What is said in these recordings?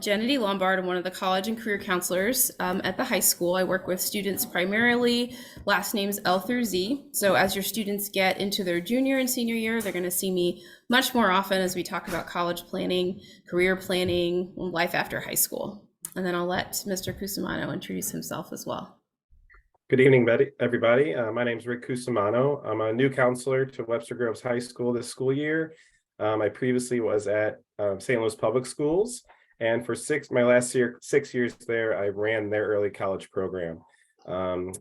Jenny Lombard. I'm one of the college and career counselors at the high school. I work with students primarily, last names L through Z. So as your students get into their junior and senior year, they're going to see me much more often as we talk about college planning, career planning, life after high school. And then I'll let Mr. Cusimano introduce himself as well. Good evening, everybody. My name is Rick Cusimano. I'm a new counselor to Webster Groves High School this school year. I previously was at St. Louis Public Schools, and for my last 6 years there, I ran their early college program.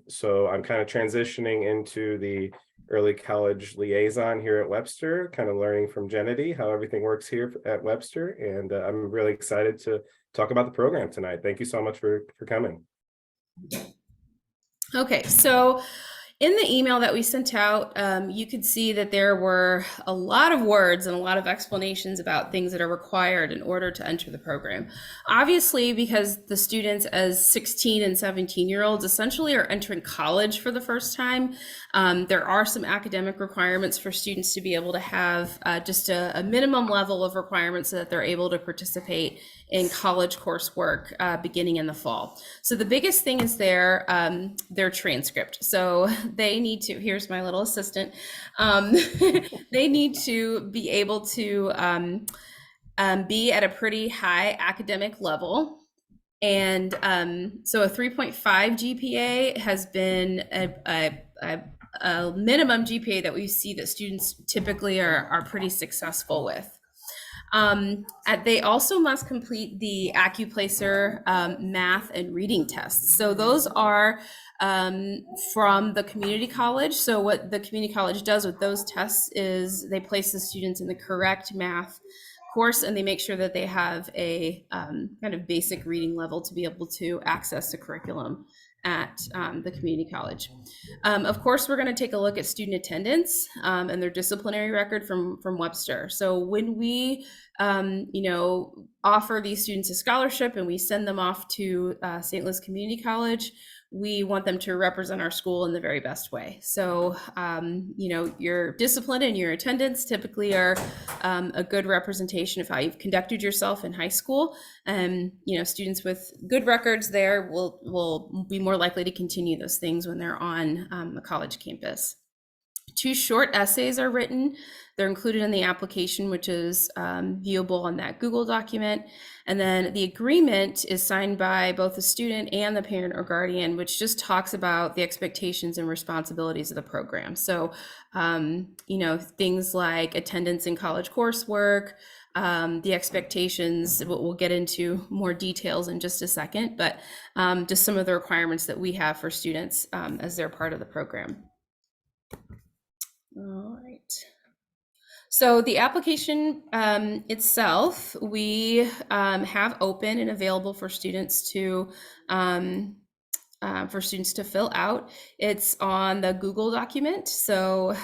So I'm kind of transitioning into the early college liaison here at Webster, kind of learning from Jenny how everything works here at Webster, and I'm really excited to talk about the program tonight. Thank you so much for coming. Okay, so in the email that we sent out, you could see that there were a lot of words and a lot of explanations about things that are required in order to enter the program. Obviously, because the students as 16 and 17-year-olds essentially are entering college for the first time, there are some academic requirements for students to be able to have just a minimum level of requirements so that they're able to participate in college coursework beginning in the fall. So the biggest thing is their transcript. So they need to, here's my little assistant, they need to be able to be at a pretty high academic level. And so a 3.5 GPA has been a minimum GPA that we see that students typically are pretty successful with. They also must complete the AccuPlacer math and reading tests. So those are from the community college. So what the community college does with those tests is they place the students in the correct math course, and they make sure that they have a kind of basic reading level to be able to access the curriculum at the community college. Of course, we're going to take a look at student attendance and their disciplinary record from Webster. So when we offer these students a scholarship and we send them off to St. Louis Community College, we want them to represent our school in the very best way. So, your discipline and your attendance typically are a good representation of how you've conducted yourself in high school. And, students with good records there will be more likely to continue those things when they're on a college campus. 2 short essays are written. They're included in the application, which is viewable on that Google document. And then the agreement is signed by both the student and the parent or guardian, which just talks about the expectations and responsibilities of the program. So, things like attendance in college coursework, the expectations, we'll get into more details in just a second, but just some of the requirements that we have for students as they're part of the program. All right. So the application itself, we have open and available for students to fill out. It's on the Google document, so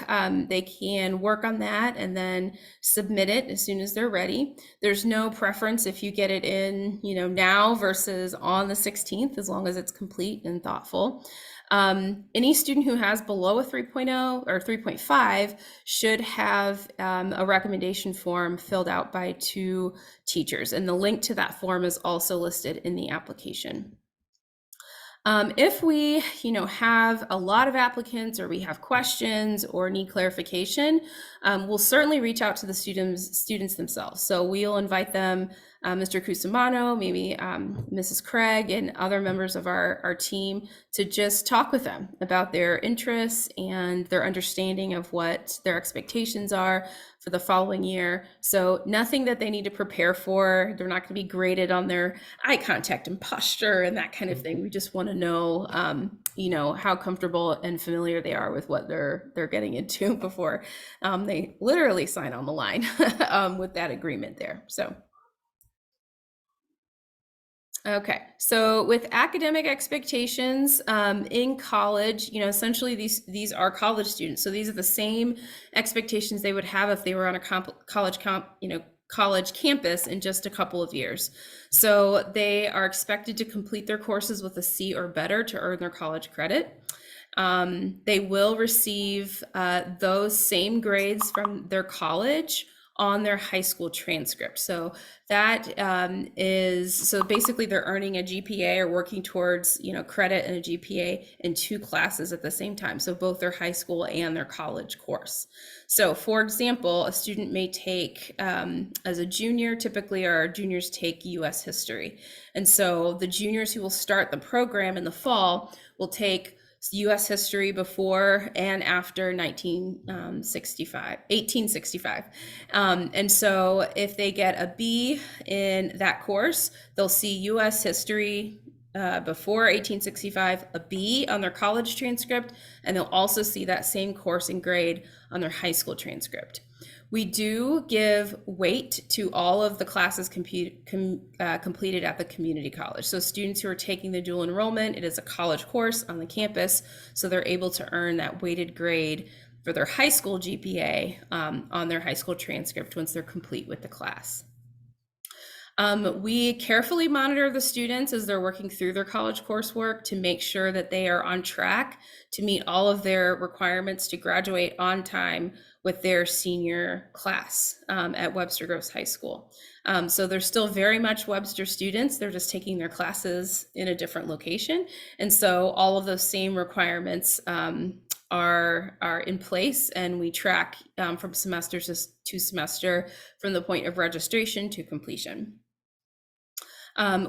they can work on that and then submit it as soon as they're ready. There's no preference if you get it in, now versus on the 16th, as long as it's complete and thoughtful. Any student who has below a 3.0 or 3.5 should have a recommendation form filled out by 2 teachers, and the link to that form is also listed in the application. If we, have a lot of applicants or we have questions or need clarification, we'll certainly reach out to the students themselves. So we'll invite them, Mr. Cusimano, maybe Mrs. Craig, and other members of our team to just talk with them about their interests and their understanding of what their expectations are for the following year. So nothing that they need to prepare for. They're not going to be graded on their eye contact and posture and that kind of thing. We just want to know, how comfortable and familiar they are with what they're getting into before they literally sign on the line with that agreement there. So. Okay, so with academic expectations in college, essentially these are college students. So these are the same expectations they would have if they were on a college campus in just a couple of years. So they are expected to complete their courses with a C or better to earn their college credit. They will receive those same grades from their college on their high school transcript. So that so basically they're earning a GPA or working towards, credit and a GPA in 2 classes at the same time. So both their high school and their college course. So for example, a student may take, as a junior, typically our juniors take US history. And so the juniors who will start the program in the fall will take US history before and after 1865. And so if they get a B in that course, they'll see US history before 1865, a B on their college transcript, and they'll also see that same course and grade on their high school transcript. We do give weight to all of the classes completed at the community college. So students who are taking the dual enrollment, it is a college course on the campus, so they're able to earn that weighted grade for their high school GPA on their high school transcript once they're complete with the class. We carefully monitor the students as they're working through their college coursework to make sure that they are on track to meet all of their requirements to graduate on time with their senior class at Webster Groves High School. So they're still very much Webster students. They're just taking their classes in a different location. And so all of those same requirements are in place, and we track from semester to semester from the point of registration to completion.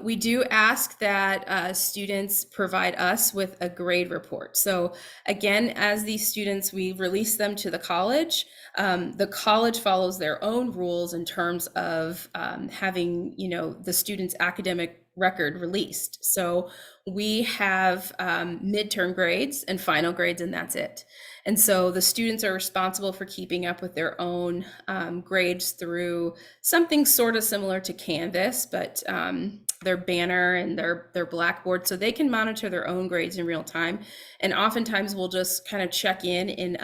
We do ask that students provide us with a grade report. So again, as these students, we release them to the college. The college follows their own rules in terms of having, the student's academic record released. So we have midterm grades and final grades, and that's it. And so the students are responsible for keeping up with their own grades through something sort of similar to Canvas, but their banner and their Blackboard, so they can monitor their own grades in real time. And oftentimes we'll just kind of check in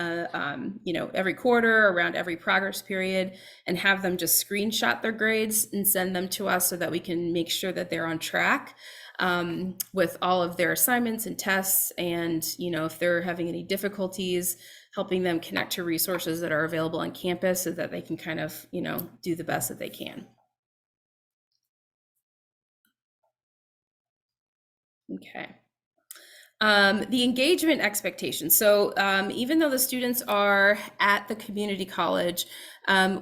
every quarter, around every progress period, and have them just screenshot their grades and send them to us so that we can make sure that they're on track with all of their assignments and tests. And, if they're having any difficulties, helping them connect to resources that are available on campus so that they can kind of, do the best that they can. Okay. The engagement expectations. So even though the students are at the community college,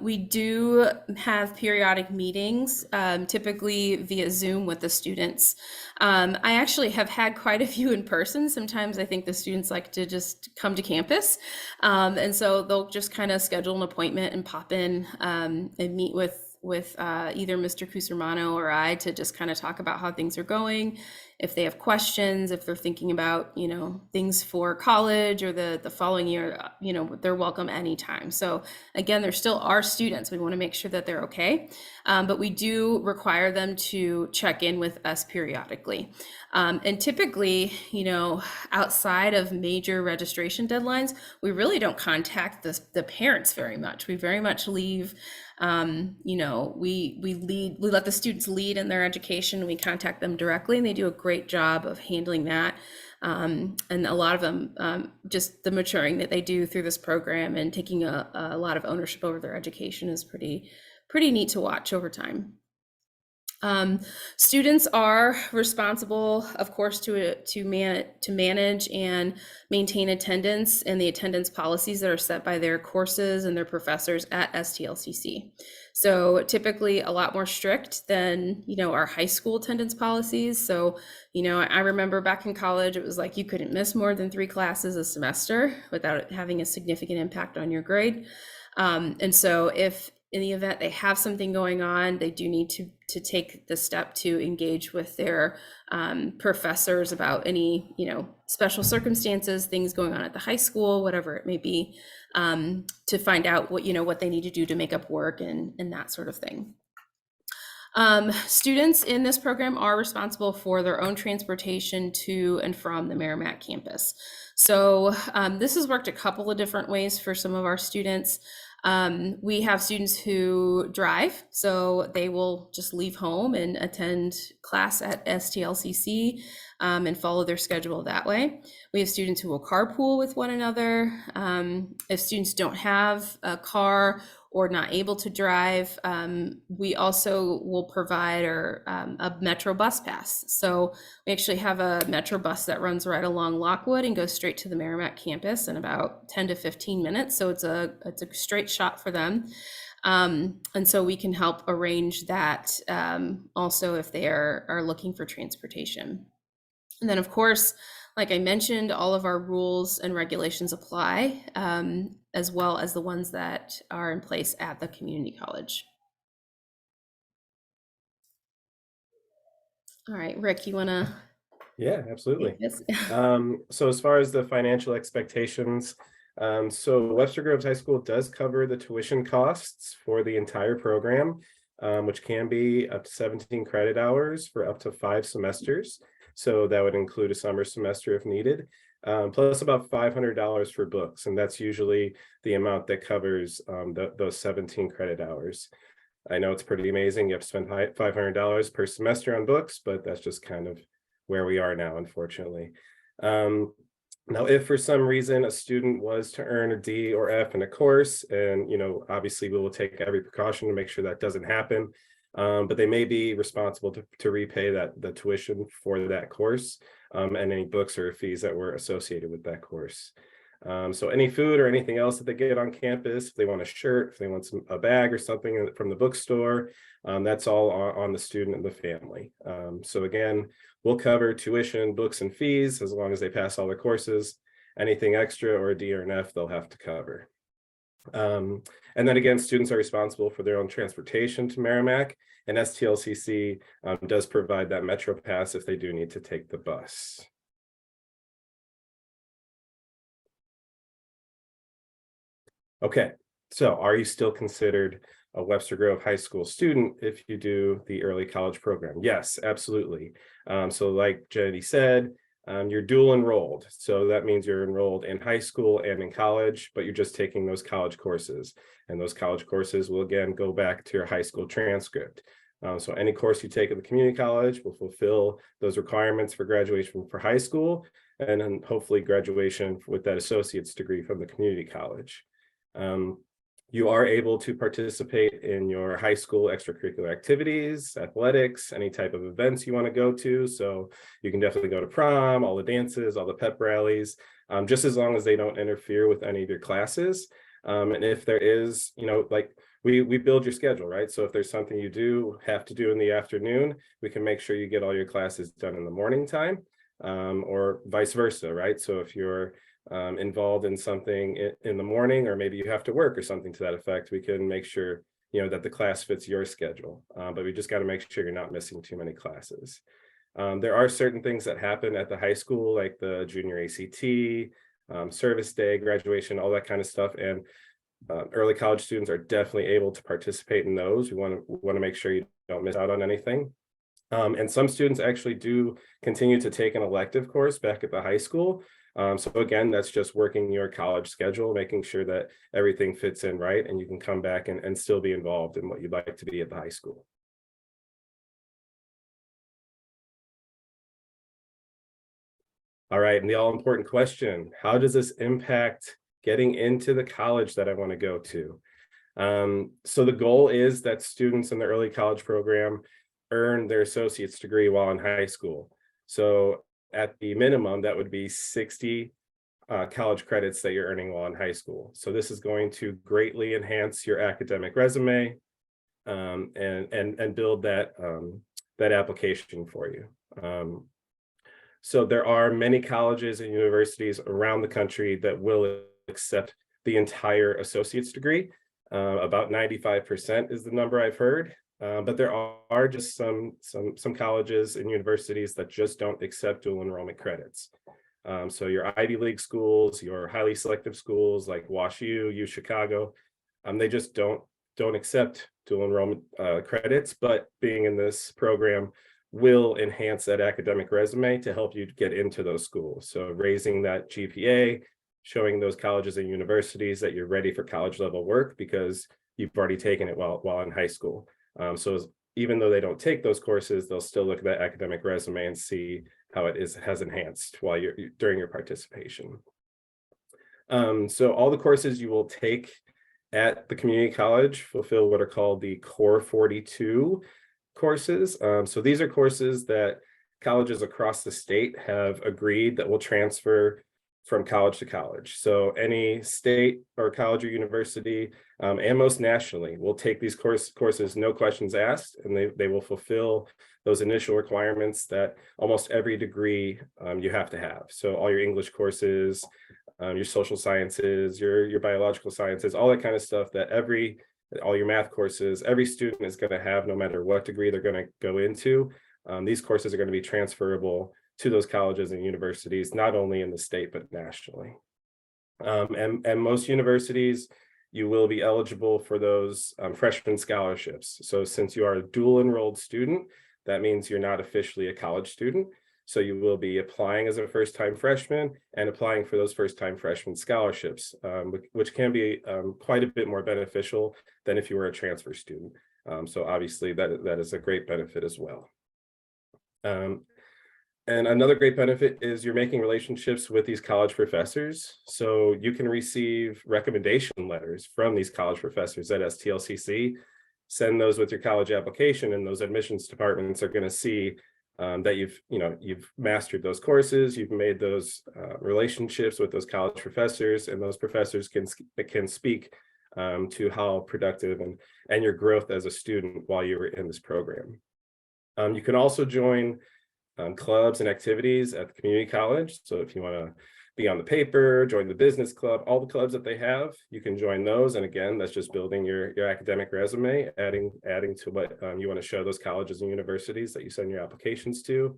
we do have periodic meetings, typically via Zoom with the students. I actually have had quite a few in person. Sometimes I think the students like to just come to campus. And so they'll just kind of schedule an appointment and pop in and meet with either Mr. Cusermano or I to just kind of talk about how things are going. If they have questions, if they're thinking about, things for college or the following year, they're welcome anytime. So again, they're still our students. We want to make sure that they're okay. But we do require them to check in with us periodically. And typically, outside of major registration deadlines, we really don't contact the parents very much. We very much leave, we let the students lead in their education. We contact them directly, and they do a great job of handling that. And a lot of them, just the maturing that they do through this program and taking a lot of ownership over their education is pretty neat to watch over time. Students are responsible, of course, to manage and maintain attendance and the attendance policies that are set by their courses and their professors at STLCC. So typically a lot more strict than, our high school attendance policies. So, I remember back in college, it was like you couldn't miss more than 3 classes a semester without it having a significant impact on your grade. And so if in the event they have something going on, they do need to take the step to engage with their professors about any, special circumstances, things going on at the high school, whatever it may be, to find out what they need to do to make up work and that sort of thing. Students in this program are responsible for their own transportation to and from the Merrimack campus. So this has worked a couple of different ways for some of our students. We have students who drive, so they will just leave home and attend class at STLCC and follow their schedule that way. We have students who will carpool with one another. If students don't have a car or not able to drive, we also will provide a Metro bus pass. So we actually have a Metro bus that runs right along Lockwood and goes straight to the Merrimack campus in about 10 to 15 minutes. So it's a straight shot for them. And so we can help arrange that also if they are looking for transportation. And then, of course, like I mentioned, all of our rules and regulations apply, as well as the ones that are in place at the community college. All right, Rick, you want to Yeah, absolutely. take this? So as far as the financial expectations, so Webster Groves High School does cover the tuition costs for the entire program, which can be up to 17 credit hours for up to 5 semesters. So that would include a summer semester if needed, plus about $500 for books. And that's usually the amount that covers those 17 credit hours. I know it's pretty amazing. You have to spend $500 per semester on books, but that's just kind of where we are now, unfortunately. Now, if for some reason a student was to earn a D or F in a course, and obviously we will take every precaution to make sure that doesn't happen, but they may be responsible to repay the tuition for that course, and any books or fees that were associated with that course. So any food or anything else that they get on campus, if they want a shirt, if they want a bag or something from the bookstore, that's all on the student and the family. So again, we'll cover tuition, books, and fees as long as they pass all their courses. Anything extra or a D or an F, they'll have to cover. And then again, students are responsible for their own transportation to Merrimack, and STLCC does provide that Metro pass if they do need to take the bus. Okay, so are you still considered a Webster Grove High School student if you do the early college program? Yes, absolutely. So like Jenny said, you're dual enrolled. So that means you're enrolled in high school and in college, but you're just taking those college courses. And those college courses will again go back to your high school transcript. So any course you take at the community college will fulfill those requirements for graduation for high school, and then hopefully graduation with that associate's degree from the community college. You are able to participate in your high school extracurricular activities, athletics, any type of events you want to go to. So you can definitely go to prom, all the dances, all the pep rallies, just as long as they don't interfere with any of your classes. And if there is, like we build your schedule, right? So if there's something you do have to do in the afternoon, we can make sure you get all your classes done in the morning time, or vice versa, right? So if you're involved in something in the morning, or maybe you have to work or something to that effect, we can make sure that the class fits your schedule, but we just got to make sure you're not missing too many classes. There are certain things that happen at the high school, like the junior ACT, service day, graduation, all that kind of stuff, and early college students are definitely able to participate in those. We want to make sure you don't miss out on anything. And some students actually do continue to take an elective course back at the high school. So again, that's just working your college schedule, making sure that everything fits in right, and you can come back and still be involved in what you'd like to be at the high school. All right, and the all-important question, how does this impact getting into the college that I want to go to? So the goal is that students in the early college program earn their associate's degree while in high school. So at the minimum, that would be 60 college credits that you're earning while in high school. So this is going to greatly enhance your academic resume, and build that application for you. So there are many colleges and universities around the country that will accept the entire associate's degree. About 95% is the number I've heard. But there are just some colleges and universities that just don't accept dual enrollment credits. So your Ivy League schools, your highly selective schools like WashU, U Chicago, they just don't accept dual enrollment credits. But being in this program will enhance that academic resume to help you get into those schools. So raising that GPA, showing those colleges and universities that you're ready for college level work because you've already taken it while in high school. So even though they don't take those courses, they'll still look at that academic resume and see how it has enhanced while during your participation. So all the courses you will take at the community college fulfill what are called the Core 42 courses. So these are courses that colleges across the state have agreed that will transfer from college to college. So any state or college or university, and most nationally, will take these courses, no questions asked, and they will fulfill those initial requirements that almost every degree you have to have. So all your English courses, your social sciences, your biological sciences, all that kind of stuff that all your math courses, every student is going to have no matter what degree they're going to go into. These courses are going to be transferable to those colleges and universities, not only in the state, but nationally. And most universities, you will be eligible for those freshman scholarships. So since you are a dual enrolled student, that means you're not officially a college student. So you will be applying as a first-time freshman and applying for those first-time freshman scholarships, which can be quite a bit more beneficial than if you were a transfer student. So obviously that is a great benefit as well. And another great benefit is you're making relationships with these college professors. So you can receive recommendation letters from these college professors at STLCC, send those with your college application, and those admissions departments are going to see that you've mastered those courses, you've made those relationships with those college professors, and those professors can speak to how productive and your growth as a student while you were in this program. You can also join clubs and activities at the community college. So if you want to be on the paper, join the business club, all the clubs that they have, you can join those. And again, that's just building your academic resume, adding to what you want to show those colleges and universities that you send your applications to.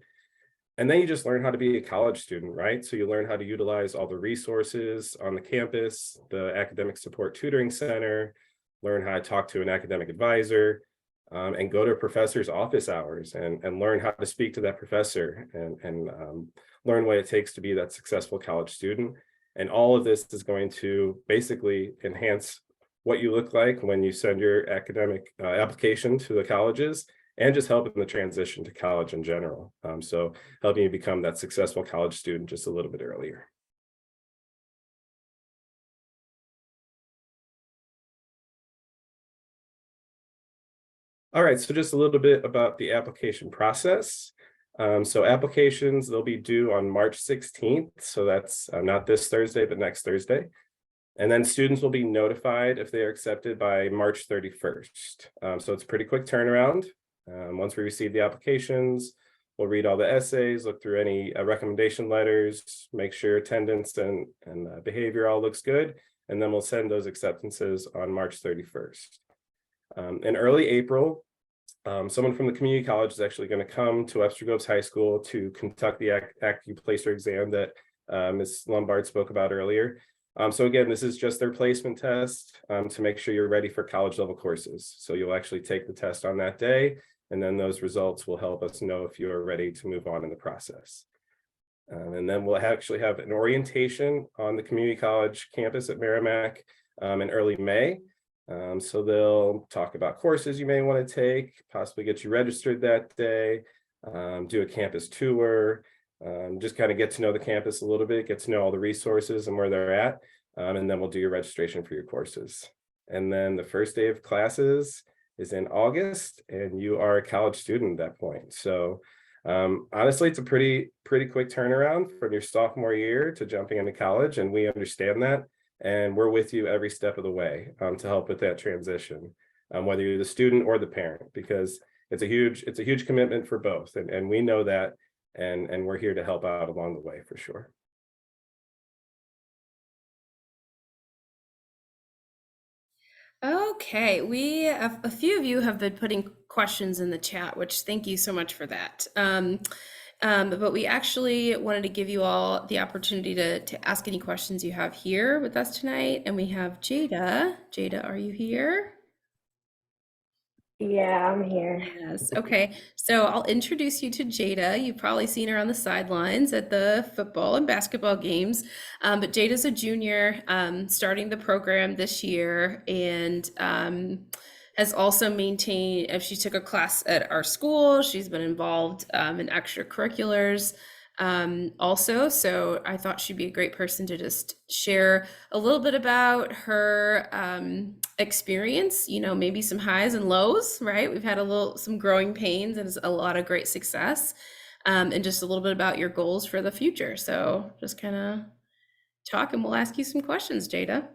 And then you just learn how to be a college student, right? So you learn how to utilize all the resources on the campus, the academic support tutoring center, learn how to talk to an academic advisor, and go to a professor's office hours and learn how to speak to that professor and learn what it takes to be that successful college student. And all of this is going to basically enhance what you look like when you send your academic application to the colleges, and just help in the transition to college in general. So helping you become that successful college student just a little bit earlier. All right, so just a little bit about the application process. So applications, they'll be due on March 16th. So that's not this Thursday, but next Thursday. And then students will be notified if they are accepted by March 31st. So it's a pretty quick turnaround. Once we receive the applications, we'll read all the essays, look through any recommendation letters, make sure attendance and behavior all looks good. And then we'll send those acceptances on March 31st. In early April, someone from the community college is actually going to come to Webster Groves High School to conduct the AccuPlacer exam that Ms. Lombard spoke about earlier. So again, this is just their placement test to make sure you're ready for college level courses. So you'll actually take the test on that day, and then those results will help us know if you're ready to move on in the process. And then we'll actually have an orientation on the community college campus at Merrimack in early May. So they'll talk about courses you may want to take, possibly get you registered that day, do a campus tour, just kind of get to know the campus a little bit, get to know all the resources and where they're at, and then we'll do your registration for your courses. And then the first day of classes is in August, and you are a college student at that point. So honestly, it's a pretty quick turnaround from your sophomore year to jumping into college, and we understand that. And we're with you every step of the way to help with that transition, whether you're the student or the parent, because it's a huge commitment for both. And we know that, and we're here to help out along the way for sure. Okay, a few of you have been putting questions in the chat, which thank you so much for that. But we actually wanted to give you all the opportunity to ask any questions you have here with us tonight. And we have Jada. Jada, are you here? Yeah, I'm here. Yes. Okay. So I'll introduce you to Jada. You've probably seen her on the sidelines at the football and basketball games. But Jada's a junior starting the program this year, and has also maintained, if she took a class at our school, she's been involved in extracurriculars. also. So I thought she'd be a great person to just share a little bit about her experience, maybe some highs and lows, right? We've had some growing pains and a lot of great success, and just a little bit about your goals for the future. So just kind of talk and we'll ask you some questions, Jada.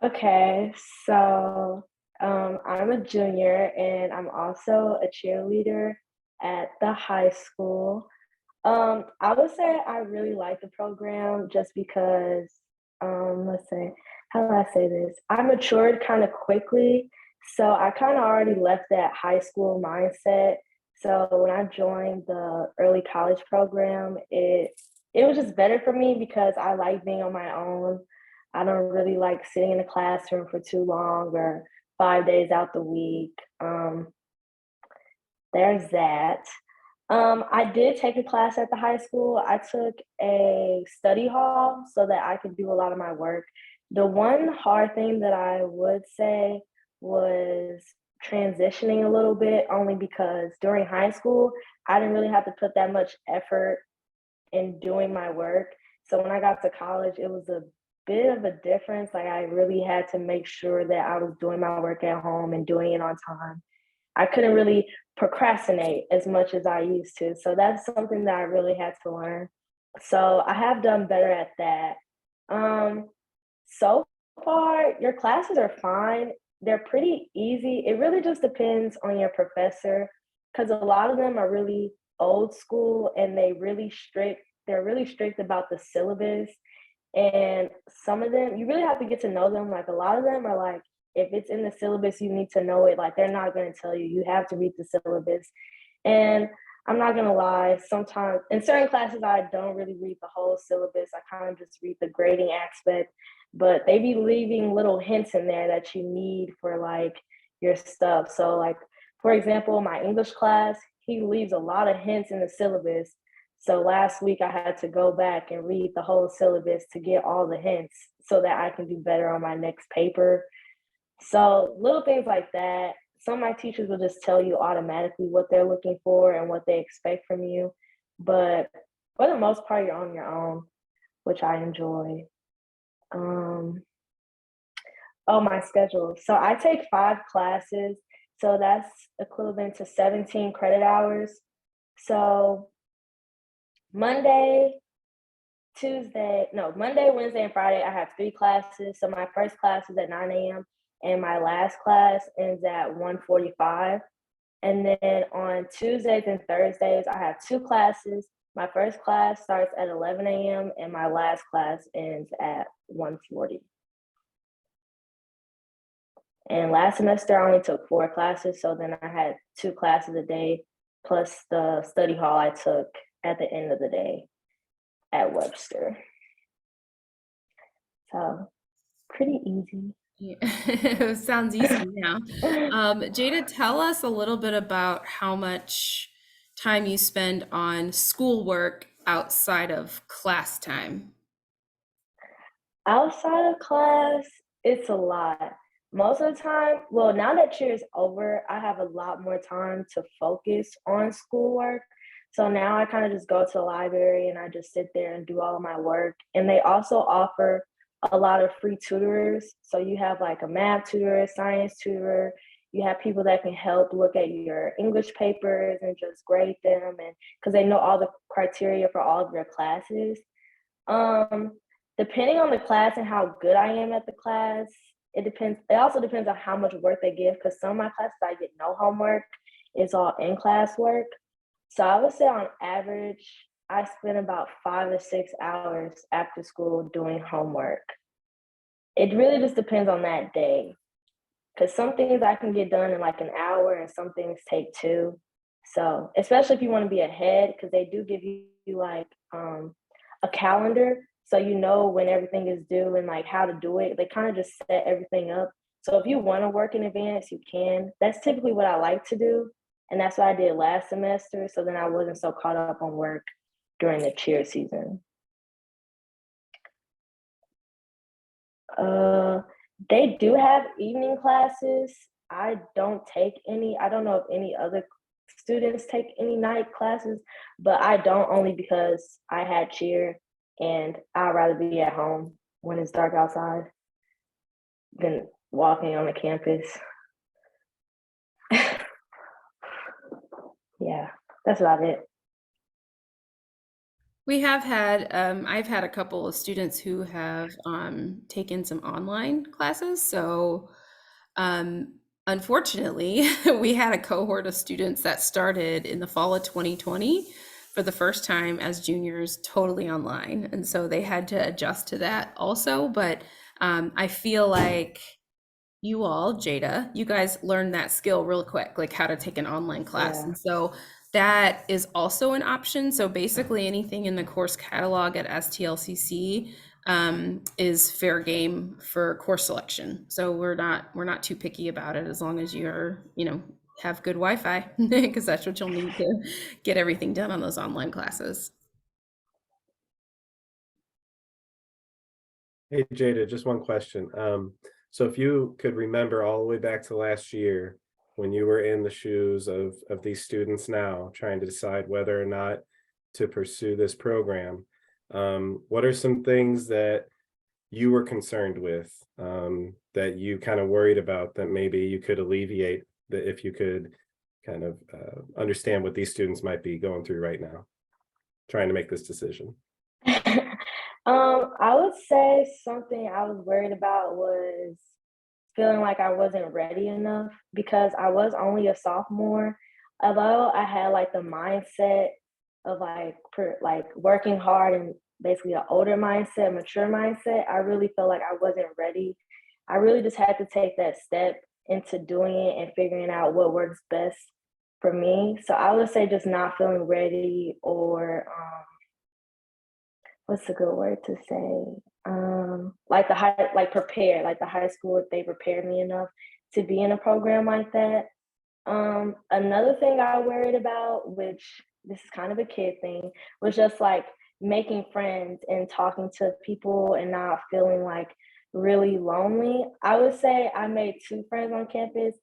Okay, so I'm a junior and I'm also a cheerleader at the high school. I would say I really like the program just because, let's say, how do I say this? I matured kind of quickly, so I kind of already left that high school mindset. So when I joined the early college program, it was just better for me because I like being on my own. I don't really like sitting in a classroom for too long or 5 days out the week. There's that. I did take a class at the high school. I took a study hall so that I could do a lot of my work. The one hard thing that I would say was transitioning a little bit, only because during high school, I didn't really have to put that much effort in doing my work. So when I got to college, it was a bit of a difference. Like I really had to make sure that I was doing my work at home and doing it on time. I couldn't really procrastinate as much as I used to. So that's something that I really had to learn. So I have done better at that. Um, so far, your classes are fine. They're pretty easy. It really just depends on your professor because a lot of them are really old school and they're really strict about the syllabus. And some of them, you really have to get to know them. Like a lot of them are like, if it's in the syllabus, you need to know it. Like they're not going to tell you. You have to read the syllabus. And I'm not gonna lie, sometimes in certain classes I don't really read the whole syllabus. I kind of just read the grading aspect, but they be leaving little hints in there that you need for like your stuff. So like for example, my English class, he leaves a lot of hints in the syllabus. So last week I had to go back and read the whole syllabus to get all the hints so that I can do better on my next paper. So little things like that. Some of my teachers will just tell you automatically what they're looking for and what they expect from you. But for the most part, you're on your own, which I enjoy. Um, oh, my schedule. So I take 5 classes. So that's equivalent to 17 credit hours. So Monday, Monday, Wednesday, and Friday, I have 3 classes. So my first class is at 9 a.m. and my last class ends at 1:45. And then on Tuesdays and Thursdays, I have 2 classes. My first class starts at 11 a.m. and my last class ends at 1:40. And last semester, I only took 4 classes. So then I had 2 classes a day plus the study hall I took at the end of the day at Webster. So pretty easy. Yeah. Sounds easy now. Jada, tell us a little bit about how much time you spend on schoolwork outside of class time. Outside of class, it's a lot. Most of the time, well, now that year is over, I have a lot more time to focus on schoolwork. So now I kind of just go to the library and I just sit there and do all of my work. And they also offer a lot of free tutors. So you have like a math tutor, a science tutor, you have people that can help look at your English papers and just grade them, and because they know all the criteria for all of your classes. Um, Depending on the class and how good I am at the class, it depends. It also depends on how much work they give, because some of my classes I get no homework. It's all in class work. So I would say on average, I spend about 5 to 6 hours after school doing homework. It really just depends on that day, because some things I can get done in like an hour and some things take two. So especially if you want to be ahead, because they do give you like a calendar, so you know when everything is due and like how to do it. They kind of just set everything up. So if you want to work in advance, you can. That's typically what I like to do, and that's what I did last semester. So then I wasn't so caught up on work during the cheer season. Uh, they do have evening classes. I don't take any. I don't know if any other students take any night classes, but I don't, only because I had cheer and I'd rather be at home when it's dark outside than walking on the campus. Yeah, that's about it. We have had, I've had a couple of students who have taken some online classes. So unfortunately, we had a cohort of students that started in the fall of 2020 for the first time as juniors, totally online. And so they had to adjust to that also. But I feel like you all, Jada, you guys learned that skill real quick, like how to take an online class. Yeah. And so that is also an option. So basically anything in the course catalog at STLCC is fair game for course selection. So we're not too picky about it, as long as you're, have good Wi-Fi, because that's what you'll need to get everything done on those online classes. Hey Jada, just one question. So if you could remember all the way back to last year when you were in the shoes of these students now trying to decide whether or not to pursue this program, what are some things that you were concerned with, that you kind of worried about that maybe you could alleviate, that if you could kind of understand what these students might be going through right now, trying to make this decision? I would say something I was worried about was feeling like I wasn't ready enough, because I was only a sophomore. Although I had like the mindset of like working hard and basically an older mindset, mature mindset, I really felt like I wasn't ready. I really just had to take that step into doing it and figuring out what works best for me. So I would say just not feeling ready, or what's a good word to say? Like prepared, like the high school, if they prepared me enough to be in a program like that. Another thing I worried about, which this is kind of a kid thing, was just like making friends and talking to people and not feeling like really lonely. I would say I made 2 friends on campus,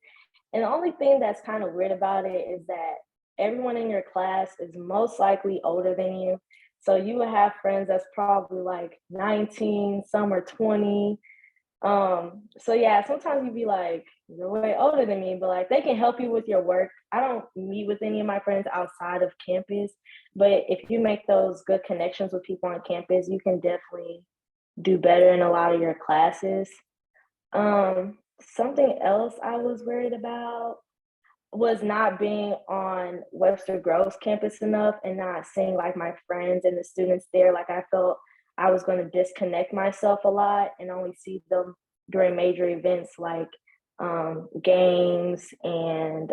and the only thing that's kind of weird about it is that everyone in your class is most likely older than you. So you would have friends that's probably like 19, some are 20. So yeah, sometimes you'd be like, you're way older than me, but like they can help you with your work. I don't meet with any of my friends outside of campus, but if you make those good connections with people on campus, you can definitely do better in a lot of your classes. Something else I was worried about was not being on Webster Groves campus enough and not seeing like my friends and the students there. Like I felt I was going to disconnect myself a lot and only see them during major events like games and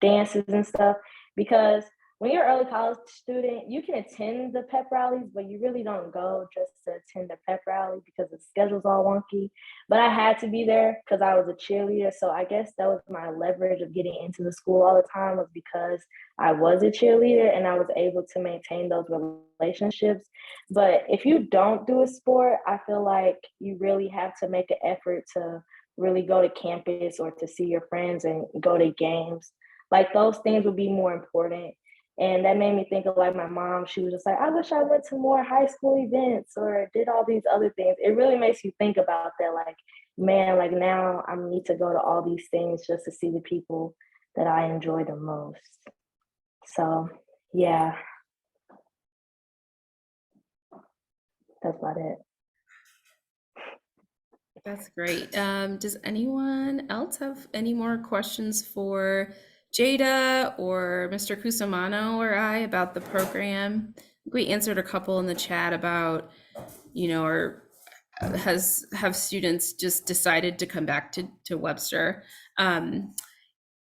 dances and stuff. Because when you're an early college student, you can attend the pep rallies, but you really don't go just to attend the pep rally because the schedule's all wonky. But I had to be there because I was a cheerleader. So I guess that was my leverage of getting into the school all the time, was because I was a cheerleader and I was able to maintain those relationships. But if you don't do a sport, I feel like you really have to make an effort to really go to campus or to see your friends and go to games. Like those things would be more important. And that made me think of like my mom. She was just like, I wish I went to more high school events or did all these other things. It really makes you think about that. Like, man, like now I need to go to all these things just to see the people that I enjoy the most. So, yeah, that's about it. That's great. Does anyone else have any more questions for Jada or Mr. Cusimano or I about the program? We answered a couple in the chat about, or have students just decided to come back to Webster?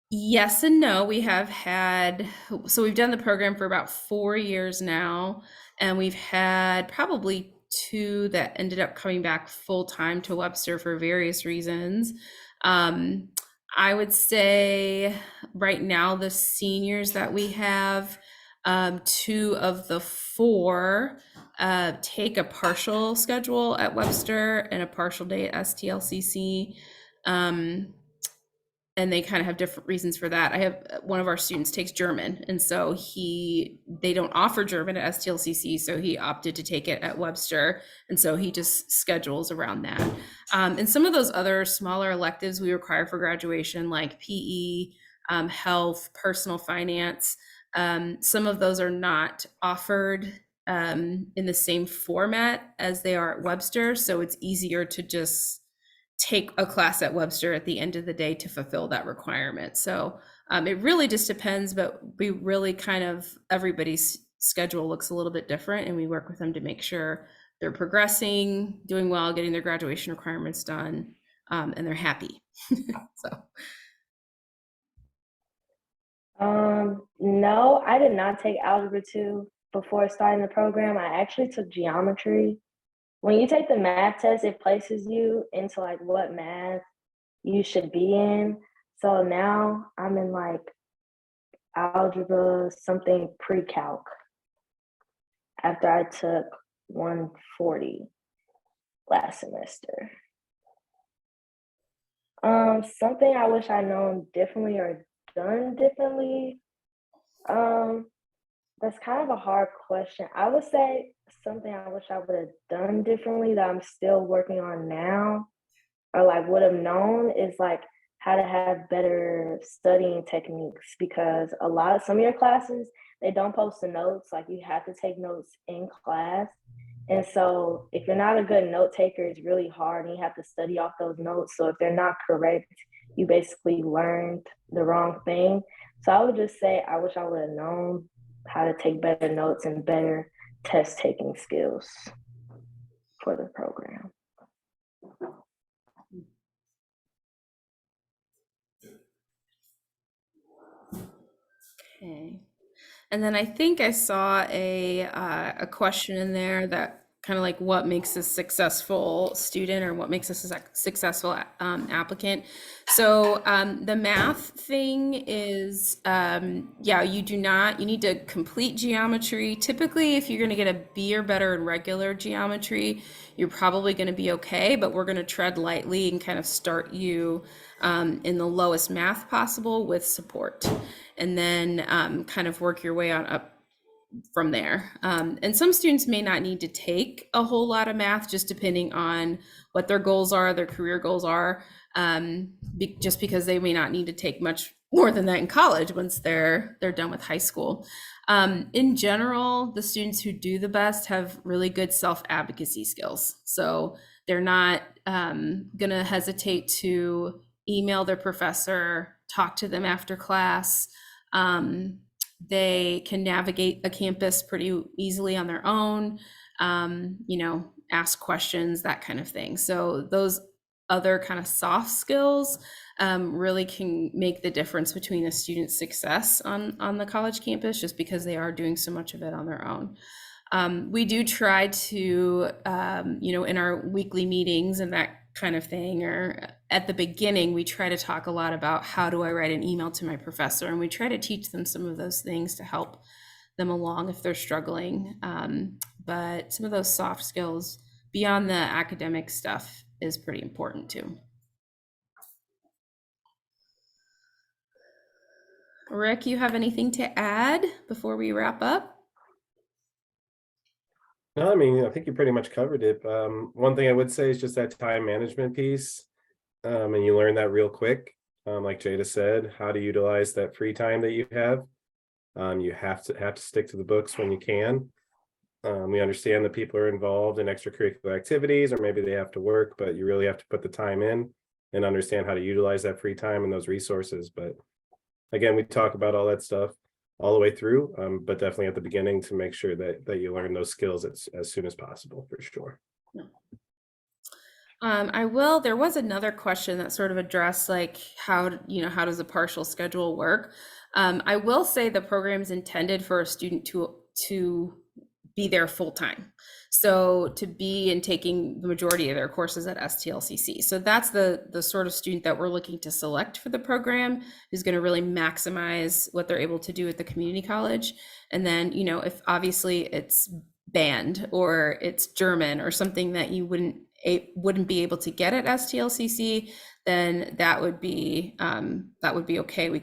Yes and no. We have had, so we've done the program for about 4 years now, and we've had probably two that ended up coming back full time to Webster for various reasons. Um, I would say right now, the seniors that we have, 2 of the 4 take a partial schedule at Webster and a partial day at STLCC. and they kind of have different reasons for that. I have one of our students takes German, and so they don't offer German at STLCC, so he opted to take it at Webster, and so he just schedules around that. And some of those other smaller electives we require for graduation, like PE, health, personal finance, some of those are not offered in the same format as they are at Webster, so it's easier to just take a class at Webster at the end of the day to fulfill that requirement. So it really just depends, but we really kind of, everybody's schedule looks a little bit different, and we work with them to make sure they're progressing, doing well, getting their graduation requirements done, and they're happy. So. No, I did not take Algebra 2 before starting the program. I actually took geometry. When you take the math test, it places you into like what math you should be in. So now I'm in like algebra, something pre-calc after I took 140 last semester. Something I wish I'd known differently or done differently. That's kind of a hard question. I would say something I wish I would have done differently that I'm still working on now, or like would have known, is like how to have better studying techniques, because some of your classes, they don't post the notes. Like you have to take notes in class. And so if you're not a good note taker, it's really hard and you have to study off those notes. So if they're not correct, you basically learned the wrong thing. So I would just say I wish I would have known how to take better notes and better test taking skills for the program. Okay. And then I think I saw a question in there that kind of like what makes a successful student or what makes us a successful applicant. So the math thing is, yeah, you need to complete geometry. Typically, if you're going to get a B or better in regular geometry, you're probably going to be okay, but we're going to tread lightly and kind of start you in the lowest math possible with support, and then kind of work your way on up from there. And some students may not need to take a whole lot of math, just depending on what their goals are, their career goals are, just because they may not need to take much more than that in college once they're done with high school. In general, the students who do the best have really good self-advocacy skills. So they're not gonna hesitate to email their professor, talk to them after class. They can navigate a campus pretty easily on their own, ask questions, that kind of thing. So those other kind of soft skills really can make the difference between a student's success on the college campus, just because they are doing so much of it on their own. We do try to, in our weekly meetings and that kind of thing, or at the beginning, we try to talk a lot about how do I write an email to my professor, and we try to teach them some of those things to help them along if they're struggling. But some of those soft skills beyond the academic stuff is pretty important too. Rick, you have anything to add before we wrap up? No, I mean, I think you pretty much covered it. One thing I would say is just that time management piece. And you learn that real quick. Like Jada said, how to utilize that free time that you have. You have to stick to the books when you can. We understand that people are involved in extracurricular activities, or maybe they have to work, but you really have to put the time in and understand how to utilize that free time and those resources. But again, we talk about all that stuff all the way through, but definitely at the beginning to make sure that you learn those skills as soon as possible, for sure. There was another question that sort of addressed like how does a partial schedule work? I will say the program is intended for a student to be there full time. So to be and taking the majority of their courses at STLCC. So that's the sort of student that we're looking to select for the program, who's going to really maximize what they're able to do at the community college. And then, if obviously it's band or it's German or something that you wouldn't wouldn't be able to get at STLCC, then that would be okay. We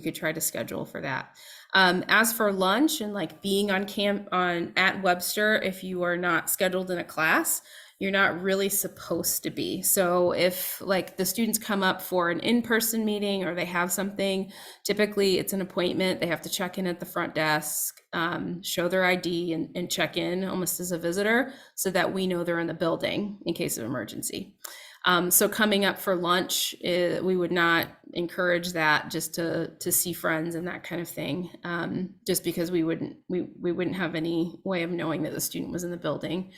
could try to schedule for that. As for lunch and like being at Webster, if you are not scheduled in a class, you're not really supposed to be. So if like the students come up for an in-person meeting or they have something, typically it's an appointment. They have to check in at the front desk, show their ID and check in almost as a visitor so that we know they're in the building in case of emergency. So coming up for lunch, we would not encourage that just to see friends and that kind of thing, just because we wouldn't have any way of knowing that the student was in the building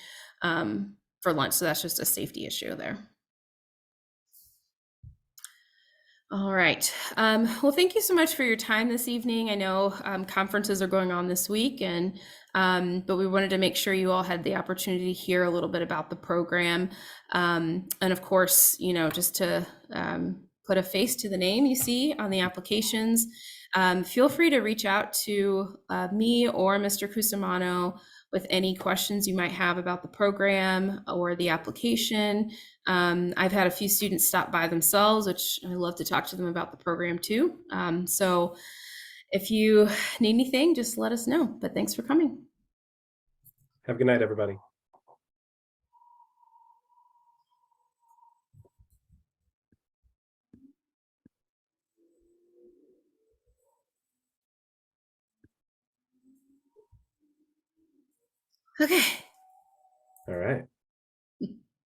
for lunch. So that's just a safety issue there. All right. Well, thank you so much for your time this evening. I know conferences are going on this week, but we wanted to make sure you all had the opportunity to hear a little bit about the program. And of course, just to put a face to the name you see on the applications, feel free to reach out to me or Mr. Cusimano with any questions you might have about the program or the application. I've had a few students stop by themselves, which I love to talk to them about the program too. So if you need anything, just let us know. But thanks for coming. Have a good night, everybody. Okay. All right.